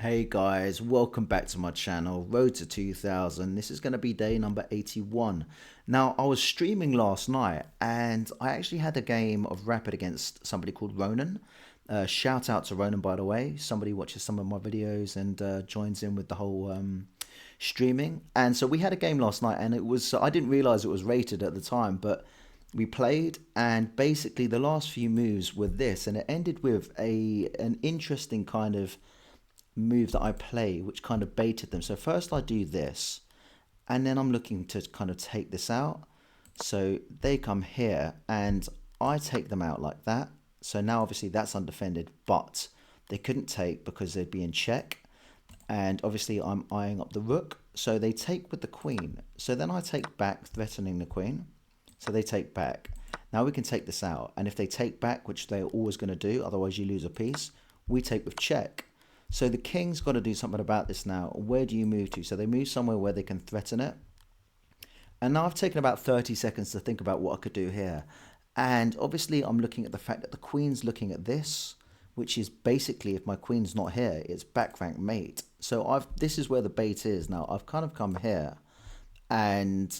Hey guys, welcome back to my channel, Road to 2000. This is going to be day number 81. Now, I was streaming last night and I actually had a game of Rapid against somebody called Ronan. Shout out to Ronan, by the way. Somebody watches some of my videos and joins in with the whole streaming. And so we had a game last night and I didn't realize it was rated at the time, but we played and basically the last few moves were this, and it ended with an interesting kind of move that I play, which kind of baited them. So first I do this, and then I'm looking to kind of take this out. So they come here, and I take them out like that. So now obviously that's undefended, but they couldn't take because they'd be in check. And obviously I'm eyeing up the rook. So they take with the queen. So then I take back, threatening the queen. So they take back. Now we can take this out. And if they take back, which they're always going to do, otherwise you lose a piece, we take with check. So the king's got to do something about this now. Where do you move to? So they move somewhere where they can threaten it. And now I've taken about 30 seconds to think about what I could do here. And obviously I'm looking at the fact that the queen's looking at this, which is basically, if my queen's not here, it's back rank mate. So this is where the bait is. Now I've kind of come here and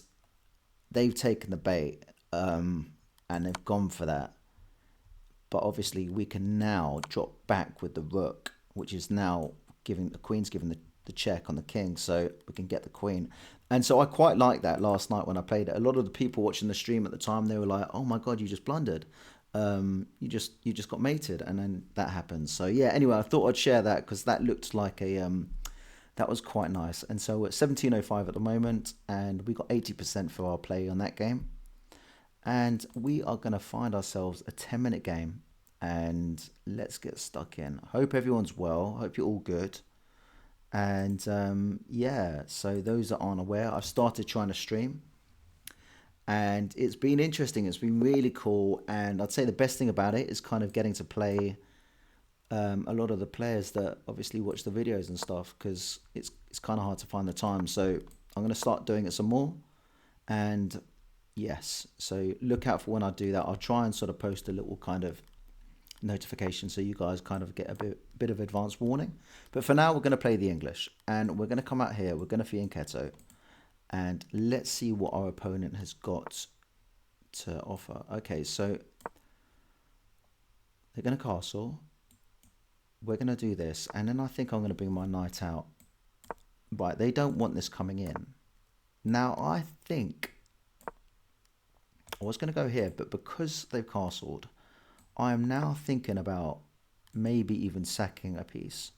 they've taken the bait and they've gone for that. But obviously we can now drop back with the rook, which is now giving the queen's given the check on the king, so we can get the queen. And so I quite liked that last night when I played it. A lot of the people watching the stream at the time, they were like, "Oh my god, you just blundered. You just got mated," and then that happened. So yeah. Anyway, I thought I'd share that because that looked like that was quite nice. And so we're at 17:05 at the moment, and we got 80% for our play on that game. And we are going to find ourselves a 10-minute game, and let's get stuck in. Hope everyone's well. Hope you're all good. And yeah, so those that aren't aware, I've started trying to stream, and it's been interesting. It's been really cool, and I'd say the best thing about it is kind of getting to play a lot of the players that obviously watch the videos and stuff, because it's kind of hard to find the time. So I'm going to start doing it some more, and yes, so look out for when I do that. I'll try and sort of post a little kind of notification so you guys kind of get a bit of advance warning. But for now, we're going to play the English, and we're going to come out here. We're going to fianchetto, and let's see what our opponent has got to offer. Okay, so they're going to castle. We're going to do this, and then I think I'm going to bring my knight out. Right, they don't want this coming in. Now, I think I was going to go here, but because they've castled, I am now thinking about maybe even sacking a piece.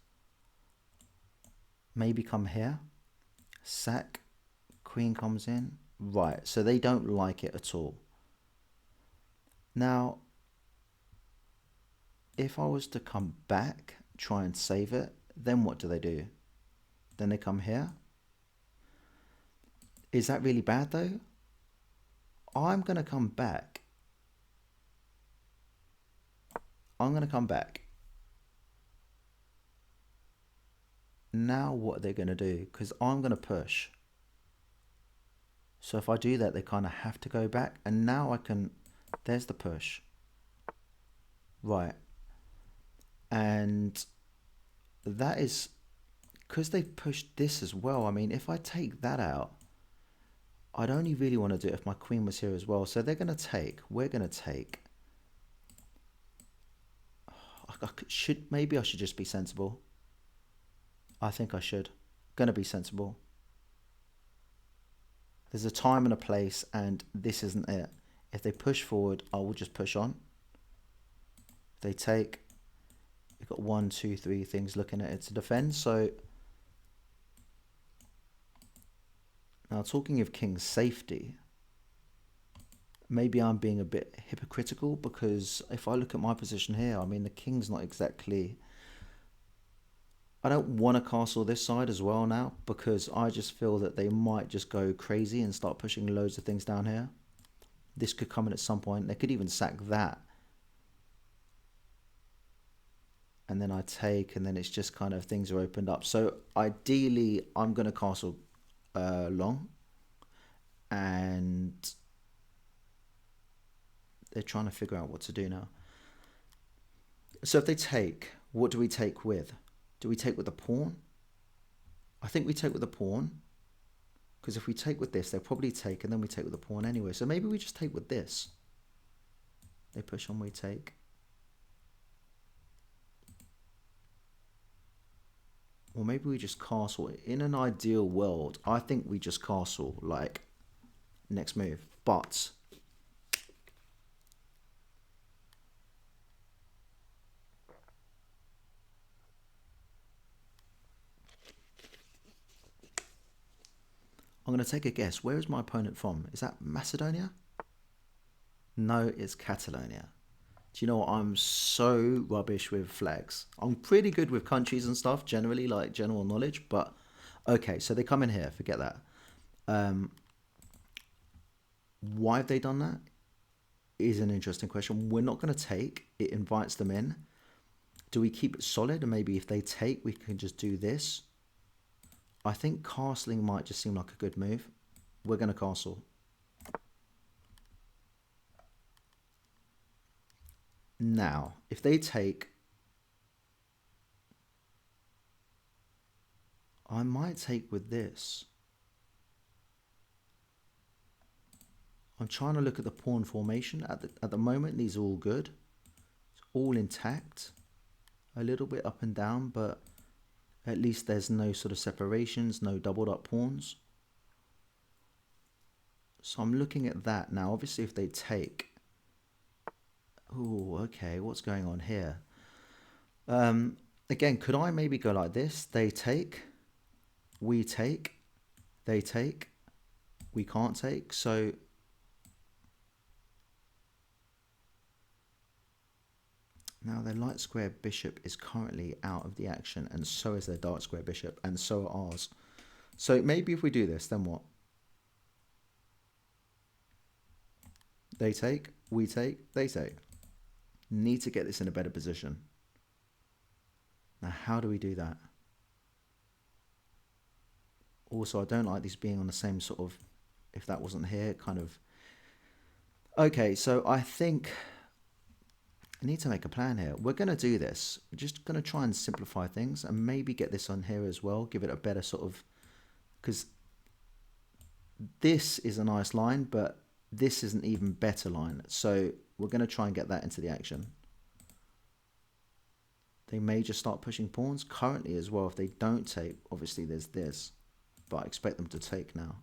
Maybe come here, sack, queen comes in. Right, so they don't like it at all. Now, if I was to come back, try and save it, then what do? Then they come here. Is that really bad though? I'm going to come back. I'm going to come back. Now what are they going to do? Because I'm going to push. So if I do that, they kind of have to go back. And now I can... There's the push. Right. And that is... Because they've pushed this as well. I mean, if I take that out, I'd only really want to do it if my queen was here as well. So they're going to take. We're going to take. Maybe I should just be sensible. I think I should. Gonna be sensible. There's a time and a place, and this isn't it. If they push forward, I will just push on. If they take, we've got 1, 2, 3 things looking at it to defend. So now, talking of king's safety, maybe I'm being a bit hypocritical, because if I look at my position here, I mean, the king's not exactly... I don't want to castle this side as well now, because I just feel that they might just go crazy and start pushing loads of things down here. This could come in at some point. They could even sack that. And then I take, and then it's just kind of things are opened up. So ideally, I'm going to castle long. And they're trying to figure out what to do now. So if they take, what do we take with? Do we take with the pawn? I think we take with the pawn. Because if we take with this, they'll probably take, and then we take with the pawn anyway. So maybe we just take with this. They push on, we take. Or maybe we just castle. In an ideal world, I think we just castle, like, next move. But I'm going to take a guess. Where is my opponent from? Is that Macedonia? No, it's Catalonia. Do you know what? I'm so rubbish with flags. I'm pretty good with countries and stuff, generally, like general knowledge. But, okay, so they come in here. Forget that. Why have they done that? Is an interesting question. We're not going to take. It invites them in. Do we keep it solid? And maybe if they take, we can just do this. I think castling might just seem like a good move. We're going to castle. Now, if they take, I might take with this. I'm trying to look at the pawn formation. At the moment, these are all good. It's all intact. A little bit up and down, but at least there's no sort of separations, no doubled up pawns. So I'm looking at that now. Obviously, if they take... Oh, okay, what's going on here? Again, could I maybe go like this? They take, we take, they take, we can't take. So now their light square bishop is currently out of the action, and so is their dark square bishop, and so are ours. So maybe if we do this, then what? They take, we take, they take. Need to get this in a better position. Now, how do we do that? Also, I don't like these being on the same sort of, if that wasn't here, kind of. Okay, so I think I need to make a plan here. We're going to do this. We're just going to try and simplify things and maybe get this on here as well. Give it a better sort of, because this is a nice line, but this is an even better line. So we're going to try and get that into the action. They may just start pushing pawns currently as well. If they don't take, obviously there's this, but I expect them to take now.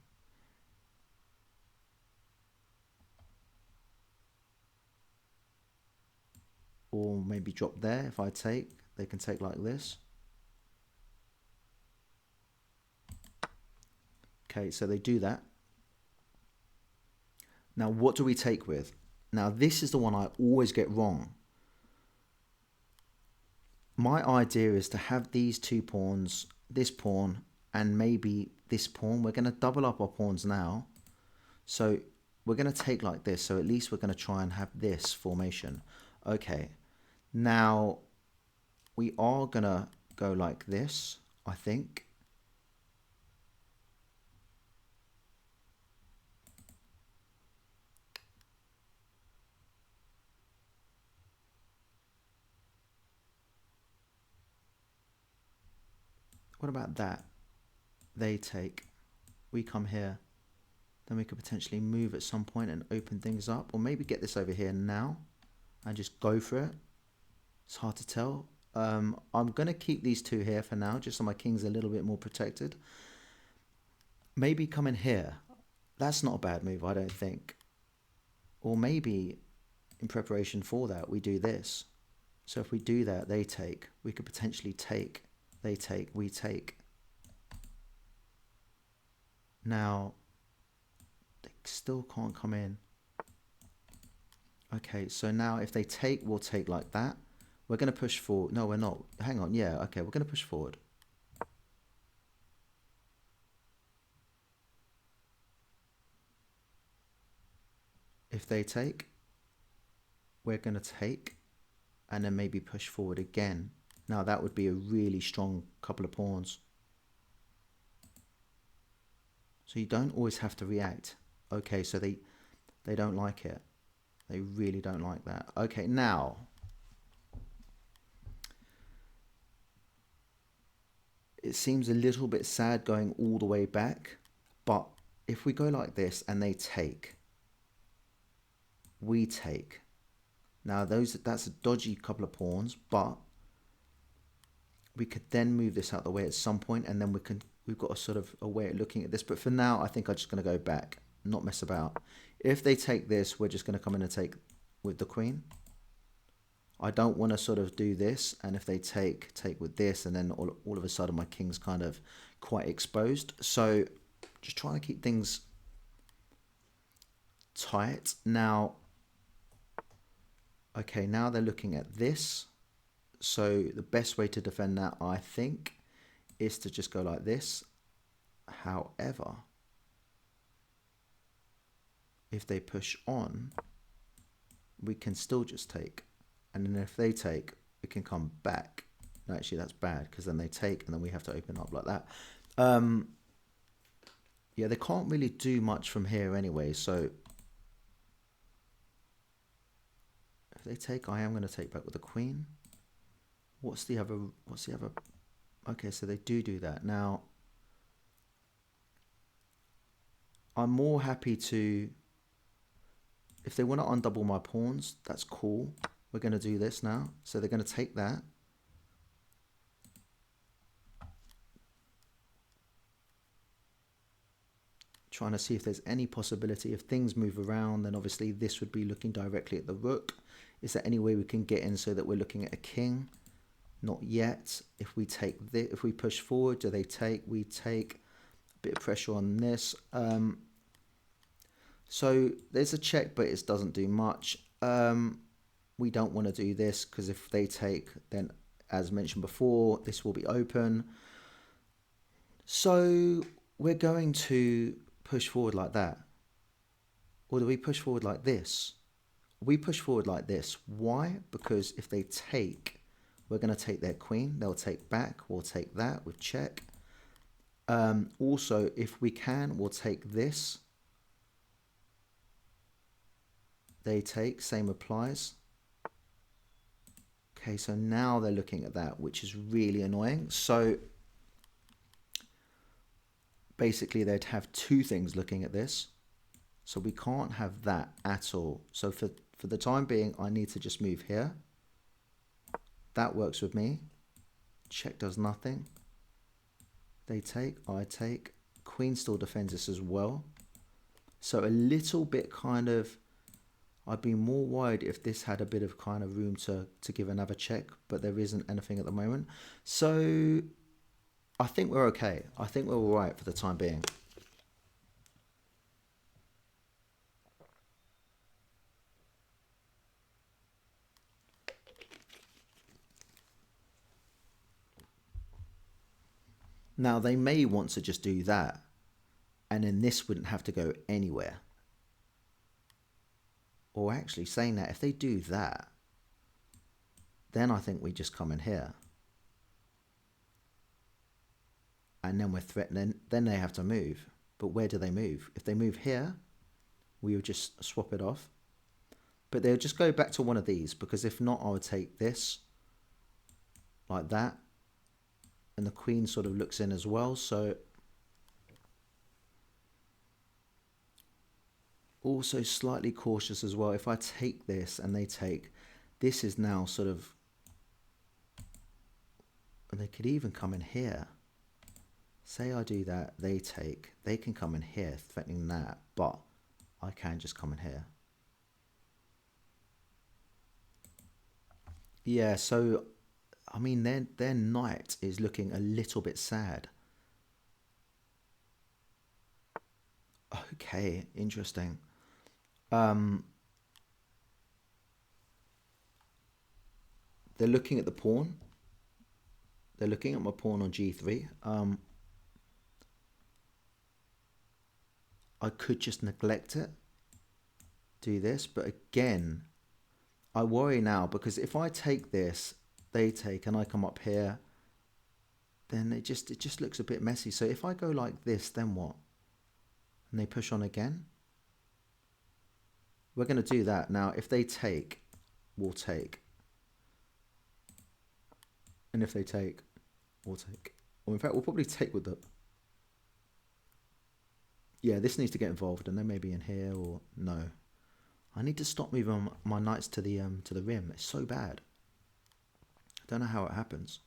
Or maybe drop there. If I take, they can take like this. Okay, so they do that. Now, what do we take with? Now, this is the one I always get wrong. My idea is to have these two pawns, this pawn, and maybe this pawn. We're going to double up our pawns now. So we're going to take like this. So at least we're going to try and have this formation. Okay. Now, we are going to go like this, I think. What about that? They take, we come here, then we could potentially move at some point and open things up, or maybe get this over here now and just go for it. It's hard to tell. I'm going to keep these two here for now, just so my king's a little bit more protected. Maybe come in here. That's not a bad move, I don't think. Or maybe in preparation for that, we do this. So if we do that, they take, we could potentially take. They take, we take. Now, they still can't come in. Okay, so now if they take, we'll take like that. We're going to push forward. No, we're not. Hang on. Yeah, okay, we're going to push forward. If they take, we're going to take, and then maybe push forward again. Now that would be a really strong couple of pawns. So you don't always have to react. Okay, so they don't like it. They really don't like that. Okay, now it seems a little bit sad going all the way back, but if we go like this and they take, we take. Now that's a dodgy couple of pawns, but we could then move this out the way at some point, and then we've got a sort of a way of looking at this. But for now, I think I'm just going to go back, not mess about. If they take this, we're just going to come in and take with the queen. I don't want to sort of do this, and if they take with this, and then all of a sudden my king's kind of quite exposed. So just trying to keep things tight. Now, okay, now they're looking at this. So the best way to defend that, I think, is to just go like this. However, if they push on, we can still just take. And then if they take, we can come back. No, actually, that's bad, because then they take, and then we have to open up like that. Yeah, they can't really do much from here anyway. So if they take, I am going to take back with the queen. What's the other? Okay, so they do that. Now, I'm more happy to, if they want to undouble my pawns, that's cool. We're going to do this now. So they're going to take that. Trying to see if there's any possibility. If things move around, then obviously this would be looking directly at the rook. Is there any way we can get in so that we're looking at a king? Not yet. If we take this, if we push forward, do they take? We take. A bit of pressure on this. So there's a check, but it doesn't do much. We don't want to do this, because if they take, then as mentioned before, this will be open. So we're going to push forward like that. Or do we push forward like this? We push forward like this. Why? Because if they take, we're going to take their queen. They'll take back. We'll take that with check. Also, if we can, we'll take this. They take, same applies. Okay, so now they're looking at that, which is really annoying. So basically they'd have two things looking at this. So we can't have that at all. So for the time being, I need to just move here. That works with me. Check does nothing. They take, I take. Queen still defends this as well. So a little bit kind of, I'd be more worried if this had a bit of kind of room to give another check, but there isn't anything at the moment. So I think we're okay. I think we're all right for the time being. Now they may want to just do that, and then this wouldn't have to go anywhere. Or actually, saying that, if they do that, then I think we just come in here. And then we're threatening, then they have to move. But where do they move? If they move here, we would just swap it off. But they'll just go back to one of these, because if not, I would take this like that. And the queen sort of looks in as well. So also slightly cautious as well. If I take this and they take, this is now sort of, and they could even come in here. Say I do that, they take, they can come in here threatening that, but I can just come in here. Yeah, so I mean their knight is looking a little bit sad. Okay, interesting. They're looking at the pawn. They're looking at my pawn on g3. I could just neglect it, do this, but again, I worry now, because if I take this, they take, and I come up here, then it just looks a bit messy. So if I go like this, then what? And they push on again. We're going to do that. Now, if they take, we'll take. And if they take, we'll take. Or in fact, we'll probably take with the... Yeah, this needs to get involved, and then maybe in here, or no. I need to stop moving my knights to the rim. It's so bad. I don't know how it happens.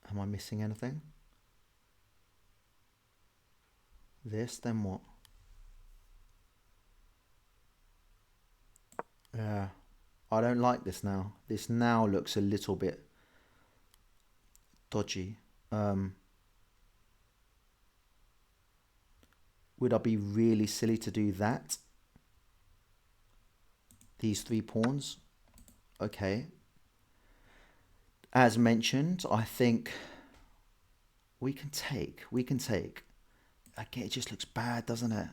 Am I missing anything? This, then what? Yeah. I don't like this now. This now looks a little bit dodgy. Would I be really silly to do that? These 3 pawns? Okay. As mentioned, I think we can take. Again, it just looks bad, doesn't it?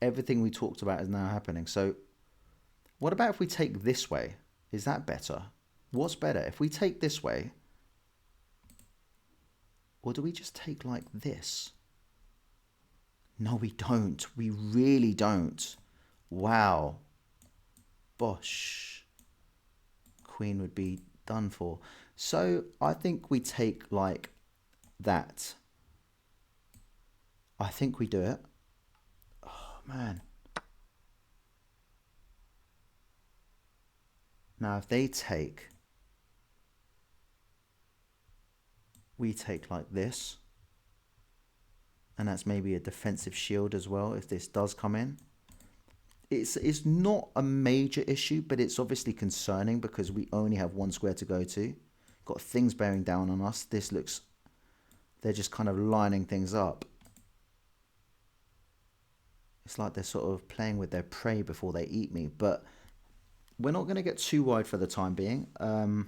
Everything we talked about is now happening. So what about if we take this way? Is that better? What's better? If we take this way, or do we just take like this? No, we don't. We really don't. Wow. Bosh. Queen would be done for. So I think we take like that. I think we do it. Oh, man. Now, if they take, we take like this. And that's maybe a defensive shield as well if this does come in. It's not a major issue, but it's obviously concerning because we only have 1 square to go to. Got things bearing down on us. This looks... They're just kind of lining things up. It's like they're sort of playing with their prey before they eat me. But we're not going to get too wide for the time being. Now,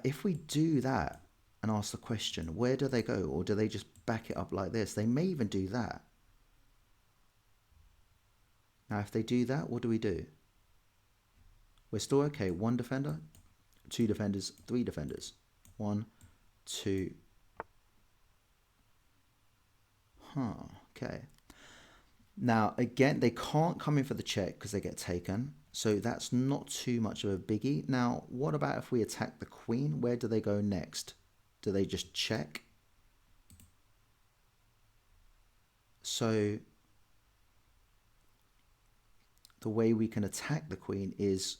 if we do that and ask the question, where do they go? Or do they just back it up like this? They may even do that. Now, if they do that, what do we do? We're still okay. 1 defender, 2 defenders, 3 defenders. 1, 2. Okay. Now, again, they can't come in for the check because they get taken. So that's not too much of a biggie. Now, what about if we attack the queen? Where do they go next? Do they just check? So the way we can attack the queen is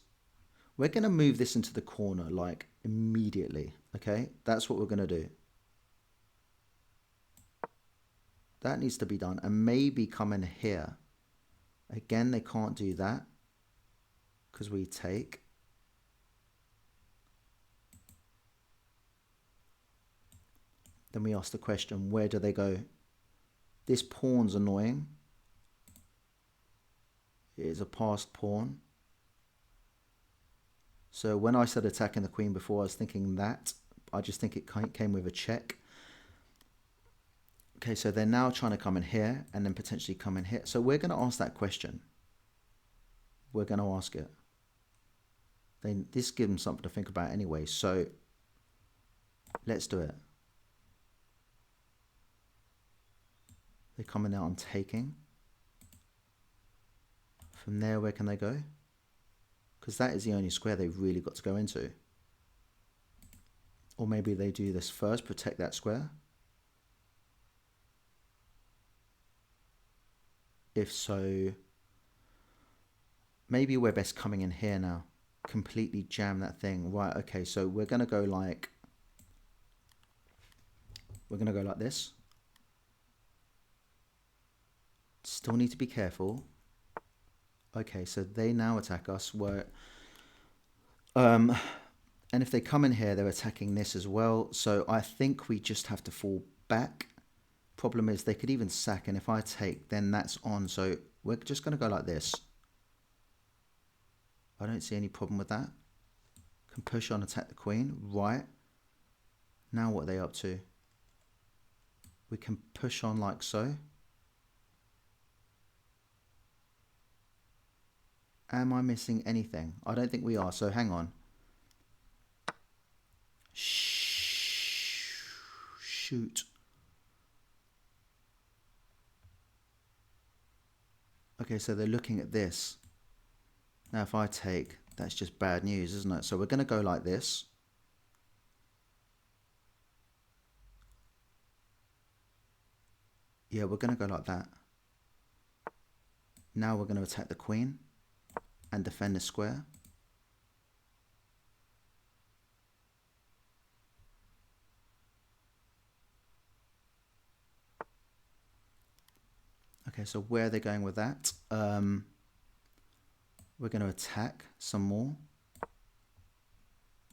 we're going to move this into the corner like immediately. Okay, that's what we're going to do. That needs to be done. And maybe come in here. Again, they can't do that because we take. Then we ask the question, where do they go? This pawn's annoying. It is a passed pawn. So when I said attacking the queen before, I was thinking that. I just think it came with a check. Okay, so they're now trying to come in here and then potentially come in here. So we're going to ask that question. We're going to ask it. This gives them something to think about anyway. So let's do it. They're coming out on taking. From there, where can they go? Because that is the only square they've really got to go into. Or maybe they do this first, protect that square. If so, maybe we're best coming in here now. Completely jam that thing. Right, okay, so we're going to go like... We're going to go like this. Still need to be careful. Okay, so they now attack us. And if they come in here, they're attacking this as well. So I think we just have to fall back. Problem is they could even sack, and if I take, then that's on. So we're just going to go like this. I don't see any problem with that. Can push on, attack the queen. Right. Now what are they up to? We can push on like so. Am I missing anything? I don't think we are, so hang on. Shh. shoot. Okay, so they're looking at this. Now if I take, that's just bad news, isn't it? So we're going to go like this. Yeah, we're going to go like that. Now we're going to attack the queen and defend the square. Okay, so where are they going with that? We're going to attack some more.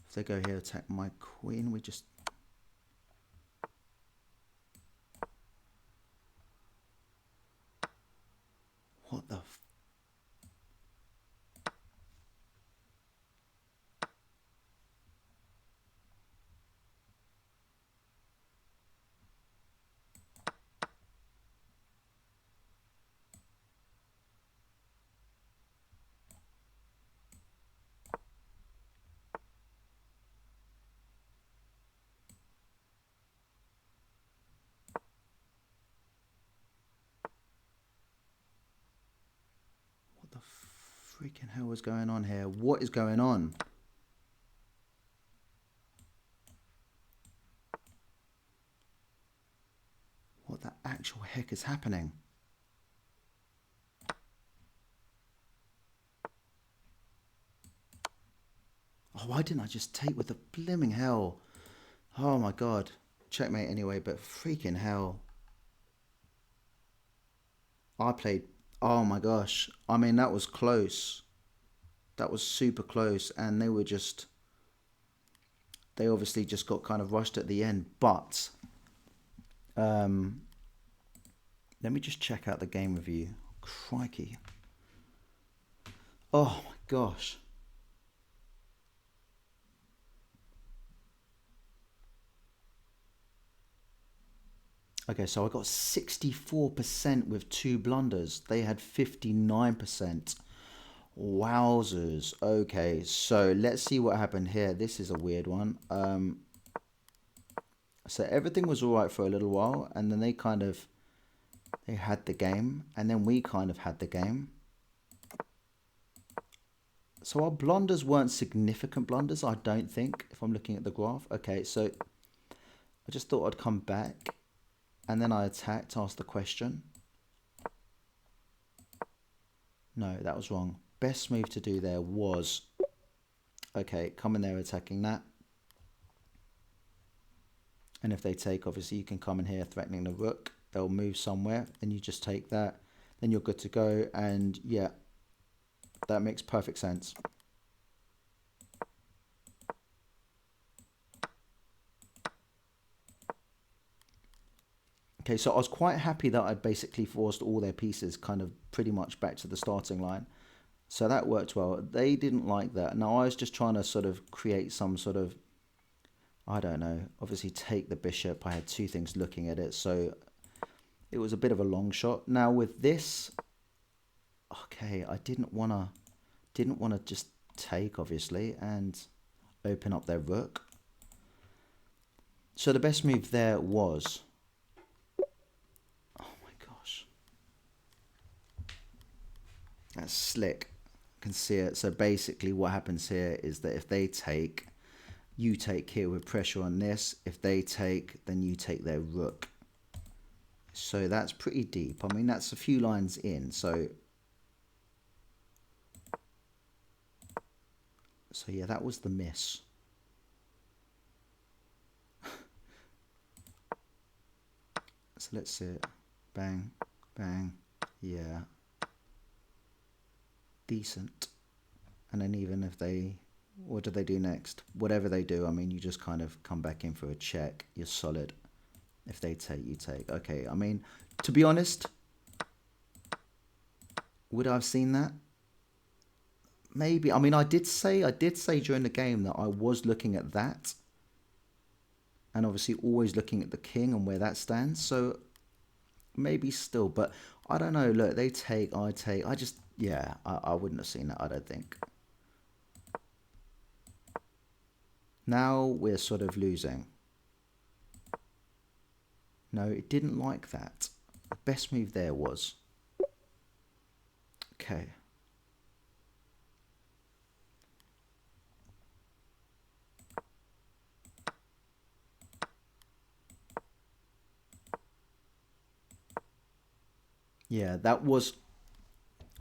If they go here, attack my queen, we just... What the... What the freaking hell is going on here? What is going on? What the actual heck is happening? Oh, why didn't I just take with the blimmin' hell? Oh my god. Checkmate anyway, but freaking hell. I played... Oh my gosh. I mean, that was close. That was super close. And they were just... They obviously just got kind of rushed at the end. But... let me just check out the game review. Crikey. Oh my gosh. Okay, so I got 64% with 2 blunders. They had 59%. Wowzers. Okay, so let's see what happened here. This is a weird one. So everything was all right for a little while, and then they had the game, and then we kind of had the game. So our blunders weren't significant blunders, I don't think, if I'm looking at the graph. Okay, so I just thought I'd come back, and then I attacked, asked the question. No, that was wrong. Best move to do there was, okay, come in there attacking that. And if they take, obviously you can come in here threatening the rook. They'll move somewhere, then you just take that. Then you're good to go, and yeah, that makes perfect sense. Okay, so I was quite happy that I basically forced all their pieces kind of pretty much back to the starting line. So that worked well. They didn't like that. Now I was just trying to sort of create some sort of, I don't know, obviously take the bishop. I had 2 things looking at it, so it was a bit of a long shot. Now with this, okay, I didn't want to just take, obviously, and open up their rook. So the best move there was, oh my gosh, that's slick. I can see it. So basically what happens here is that if they take, you take here with pressure on this. If they take, then you take their rook. So that's pretty deep. I mean, that's a few lines in. So yeah, that was the miss. So let's see it. Bang, bang, yeah. Decent. And then even if they, what do they do next? Whatever they do, I mean, you just kind of come back in for a check. You're solid. If they take, you take. Okay, I mean, to be honest, would I have seen that? Maybe. I mean, I did say during the game that I was looking at that. And obviously always looking at the king and where that stands. So maybe still, but I don't know. Look, they take, I take. I just, yeah, I wouldn't have seen that, I don't think. Now we're sort of losing. No, it didn't like that. The best move there was... Okay. Yeah, that was...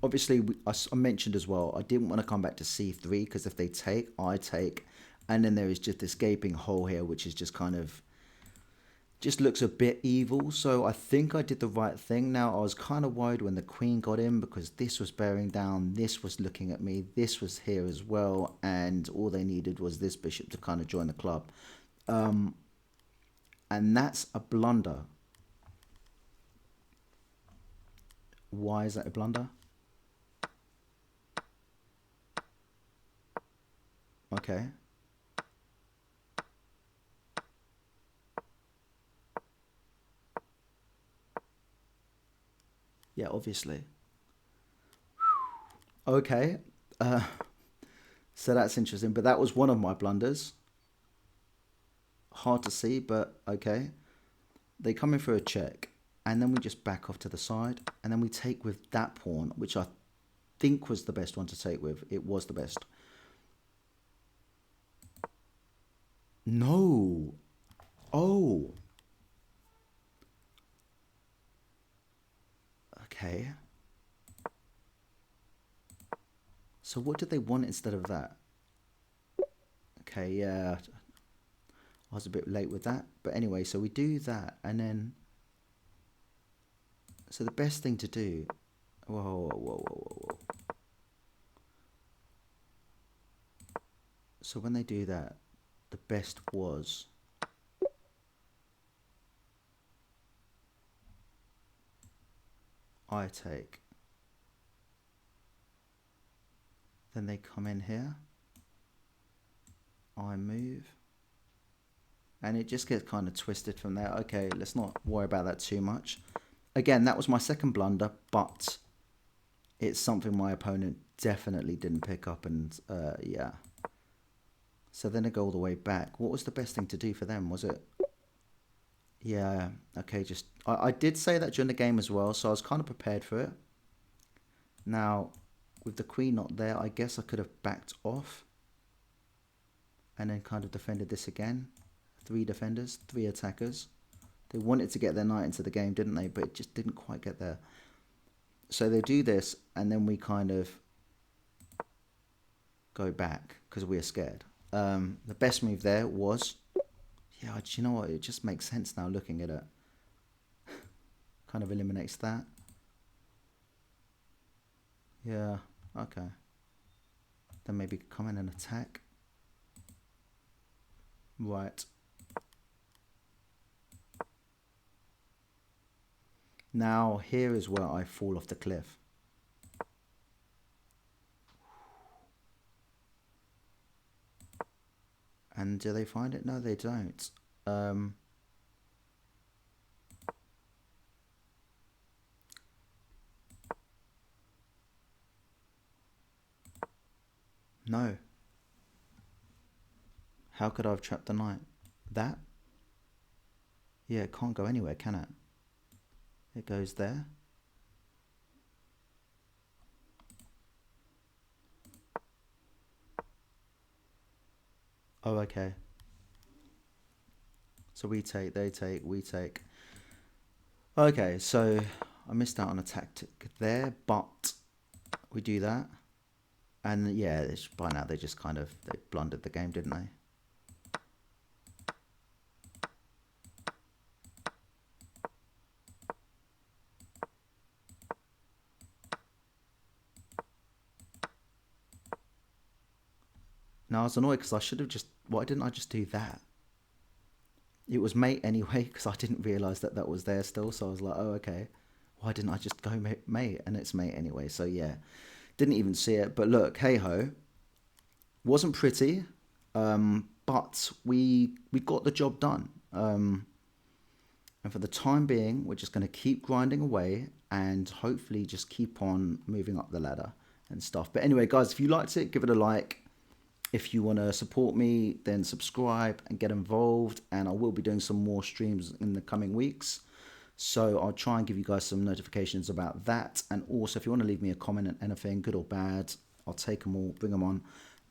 Obviously, I mentioned as well, I didn't want to come back to c3 because if they take, I take. And then there is just this gaping hole here, which is just kind of... just looks a bit evil. So I think I did the right thing. Now, I was kind of worried when the queen got in because this was bearing down, this was looking at me, this was here as well, and all they needed was this bishop to kind of join the club. And that's a blunder. Why is that a blunder? Okay. Yeah, obviously. Okay. So that's interesting. But that was one of my blunders. Hard to see, but okay. They come in for a check. And then we just back off to the side. And then we take with that pawn, which I think was the best one to take with. It was the best. No. Oh. Okay. So what did they want instead of that? Okay, yeah. I was a bit late with that. But anyway, so we do that. And then... So the best thing to do... Whoa, whoa, whoa, whoa, whoa, whoa. So when they do that, the best was... I take. Then they come in here. I move. And it just gets kind of twisted from there. Okay, let's not worry about that too much. Again, that was my second blunder, but it's something my opponent definitely didn't pick up. And yeah. So then I go all the way back. What was the best thing to do for them? Was it... Yeah, okay, just... I did say that during the game as well, so I was kind of prepared for it. Now, with the queen not there, I guess I could have backed off. And then kind of defended this again. 3 defenders, 3 attackers. They wanted to get their knight into the game, didn't they? But it just didn't quite get there. So they do this, and then we kind of go back because we're scared. The best move there was... Yeah, do you know what? It just makes sense now looking at it. Kind of eliminates that. Yeah, okay. Then maybe come in and attack. Right. Now, here is where I fall off the cliff. And do they find it? No, they don't. No. How could I have trapped the knight? That? Yeah, it can't go anywhere, can it? It goes there. Oh, okay. So we take, they take, we take. Okay, so I missed out on a tactic there, but we do that. And yeah, by now they just kind of, they blundered the game, didn't they? Now I was annoyed because I should have just, why didn't I just do that? It was mate anyway because I didn't realise that that was there still. So I was like, oh, okay. Why didn't I just go mate? And it's mate anyway. So yeah, didn't even see it. But look, hey ho, wasn't pretty, but we got the job done. And for the time being, we're just going to keep grinding away and hopefully just keep on moving up the ladder and stuff. But anyway, guys, if you liked it, give it a like. If you want to support me, then subscribe and get involved. And I will be doing some more streams in the coming weeks. So I'll try and give you guys some notifications about that. And also, if you want to leave me a comment on anything, good or bad, I'll take them all, bring them on.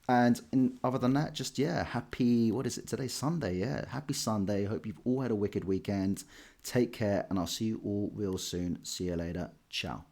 And other than that, just yeah, happy, what is it today? Sunday, yeah. Happy Sunday. Hope you've all had a wicked weekend. Take care, and I'll see you all real soon. See you later. Ciao.